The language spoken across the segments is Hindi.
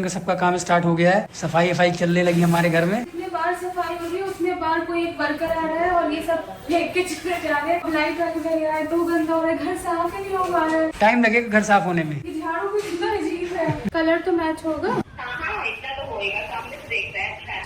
सबका काम स्टार्ट हो गया है, सफाई वफाई चलने लगी हमारे घर में। इतने बार सफाई हो रही है, उसमें बार कोई एक वर्कर आ रहा है और ये सब फेंक के चले जा रहे हैं। लाइट लग गई है तो गंदा हो रहा है, घर साफ ही नहीं हो पा रहा है। टाइम लगेगा घर साफ होने में। झाड़ू भी कितना अजीब है। कलर तो मैच होगा,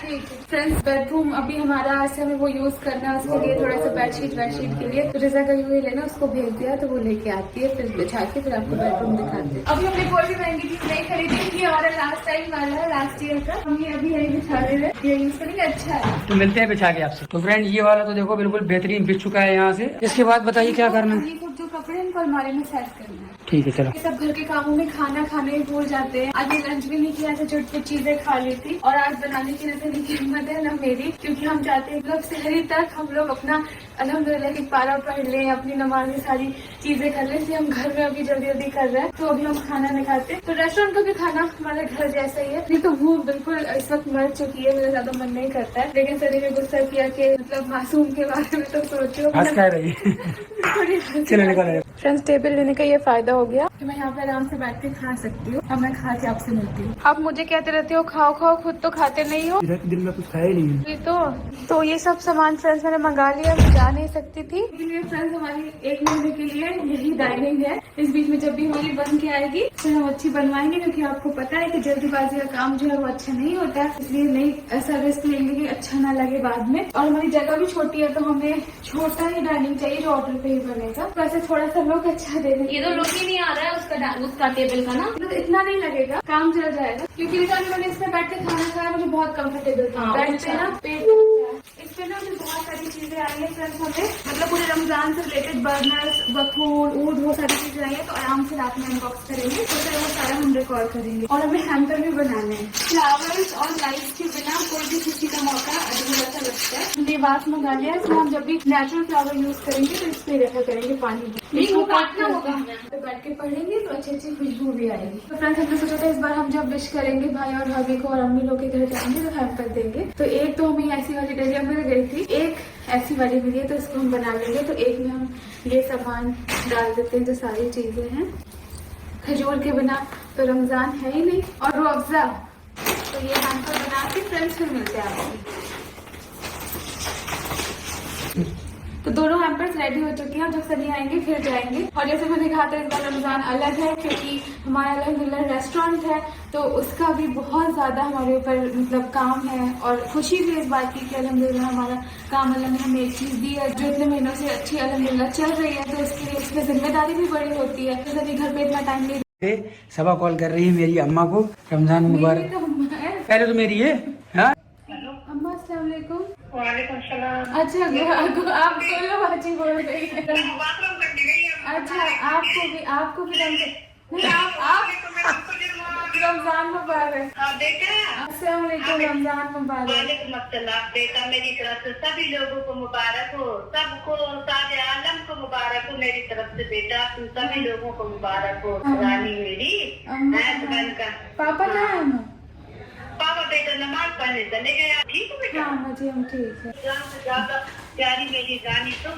ठीक है। फ्रेंड्स, बेडरूम अभी हमारा आज हमें वो यूज करना है, उसके लिए थोड़ा सा बेडशीट के लिए तो रिजा गई हुई लेना, उसको भेज दिया तो वो लेके आती है, फिर बिछा के फिर आपको बेडरूम दिखाते हैं। अभी हमने कोई भी महंगी चीज नहीं खरीदी, ये हमारा लास्ट टाइम वाला है, लास्ट ईयर का। हम ये अभी यही बिछा रहे हैं, ये यूज करेंगे, अच्छा है। तो मिलते हैं बिछा के आपसे। तो फ्रेंड ये वाला तो देखो बिल्कुल बेहतरीन बिछ चुका है यहाँ से। इसके बाद बताइए क्या करना है। जो कपड़े इनको अलमारी में सेट करना है। ठीक है चलो। ये सब घर के कामों में खाना खाने ही भूल जाते हैं। आज ये लंच भी नहीं किया, ऐसे छोटी चीजें खा ली थी। और आज बनाने की नजर की हिम्मत है ना मेरी, क्योंकि हम चाहते हैं मतलब शहरी तक हम लोग अपना अल्हम्दुलिल्लाह की पारा पढ़ लें, अपनी नमाज में सारी चीजें कर लें। इसलिए हम घर में अभी जल्दी जल्दी कर रहे हैं, तो अभी हम खाना नहीं खाते। तो रेस्टोरेंट का भी खाना हमारे घर जैसा ही है। नहीं तो भूख बिल्कुल इस वक्त मर चुकी है, मेरा ज्यादा मन नहीं करता है। लेकिन सभी ने गुस्सा किया कि मतलब मासूम के बारे में तो सोचो। फ्रेंड्स, टेबल लेने का ये फायदा हो गया कि मैं यहाँ पे आराम से बैठ के खा सकती हूँ। अब मैं खा के आपसे मिलती हूँ। आप मुझे कहते रहते हो खाओ खाओ, खुद तो खाते नहीं हो। दिन में कुछ खाया ही नहीं। तो ये सब सामान फ्रेंड्स मैंने मंगा लिया, मैं जा नहीं सकती थी। इसलिए फ्रेंड्स हमारी 1 महीने के लिए यही डाइनिंग है। इस बीच में जब भी हमारी बन के आएगी फिर हम अच्छी बनवाएंगे, क्योंकि आपको पता है कि जल्दीबाजी का काम जो है वो अच्छा नहीं होता है। इसलिए नहीं ऐसा रिस्क लेंगे कि अच्छा ना लगे बाद में। और हमारी जगह भी छोटी है, तो हमें छोटा ही डाइनिंग चाहिए जो ऑर्डर पे ही बनेगा। वैसे थोड़ा सा लोग अच्छा दे देंगे। ये तो लुक ही नहीं आ रहा है उसका टेबल का ना, मतलब इतना नहीं लगेगा, काम चल जाएगा। क्योंकि मैंने इसमें बैठ के खाना खाया, मुझे बहुत कंफर्टेबल था। बैठ पे ना पेट इस पे ना मुझे बहुत सारी चीजें आई है फ्रेंड्स। हमें मतलब पूरे रमजान से रिलेटेड बर्नर्स, बखूर, ऊद, वो सारी चीजें आई है। तो आराम से रात में अनबॉक्स करेंगे, तो फिर वो सारा हम रिकॉर्ड करेंगे। और हमें हैम्पर भी बनाने हैं। फ्लावर्स और लाइट्स के बिना कोई भी खुशी का मौका अधूरा सा लगता है। हमने बात मंगा लिया, इसमें हम जब भी नेचुरल फ्लावर यूज करेंगे तो इस पे रखा करेंगे पानी में। नहीं काटना होगा, तो बैठ के पढ़ेंगे तो अच्छी अच्छी खुशबू भी आएगी। तो फ्रेंड्स, हमने सोचा था इस बार हम जब विश करेंगे भाई और भाभी को और अम्मी लोग के घर जाएंगे तो हैम्पर देंगे। तो एक तो हमें ऐसी वाली डलिया मिल गई थी, एक ऐसी वाली मिली है, तो इसको हम बना लेंगे। तो एक में हम ये सामान डाल देते हैं जो सारी चीजें हैं। खजूर के बिना तो रमजान है ही नहीं, और रूह अफ़ज़ा। तो ये हैम्पर बना के फ्रेंड्स फिर मिलते हैं आपको। तो दोनों हैम्पर्स रेडी हो चुके हैं, जब सभी आएंगे फिर जाएंगे। और जैसे मैंने कहा था इस बार रमजान अलग है, क्योंकि हमारा अल्हम्दुलिल्लाह रेस्टोरेंट है, तो उसका भी बहुत ज्यादा हमारे ऊपर मतलब काम है। और खुशी भी इस बात की कि अल्हम्दुलिल्लाह हमारा काम अल्लाह ने हमें एक चीज दी है जो इतने महीनों से अच्छी अल्हम्दुलिल्लाह चल रही है। तो इसके लिए इसमें जिम्मेदारी भी बड़ी होती है। तो सभी घर पे इतना टाइम नहीं। सबा कॉल कर रही है मेरी अम्मा को, रमजान मुबारक। पहले तो मेरी है। हाँ अम्मा अस्सलाम वालेकुम। वालेकुम सलाम। अच्छा, आप दोनों बाजी बोल रही है। अच्छा, आपको भी रमजान मुबारक। अस्सलाम वालेकुम, रमजान मुबारक। वालेकुम अस्सलाम। बेटा मेरी तरफ से सभी लोगों को मुबारक हो, सबको सारे आलम को मुबारक हो मेरी तरफ से। बेटा तुम सभी लोगों को मुबारक हो। रानी मेरी बहन का पापा कहाँ है? पापा बेटा नमाज पढ़ने चले गया। ठीक है बेटा? हाँ जी, हम ठीक है। ज्यादा प्यारी मेरी रानी तुम,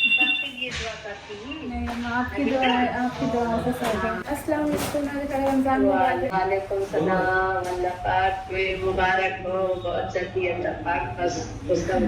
सबसे ये दुआ करती हूँ। नहीं अम्मा, आपकी दुआ है, आपकी दुआ से सब है। अस्सलाम वालेकुम, रमजान मुबारक। वालेकुम सलाम। अल्लाह पाक मुबारक हो, बहुत जल्दी अल्लाह पाक बस उसका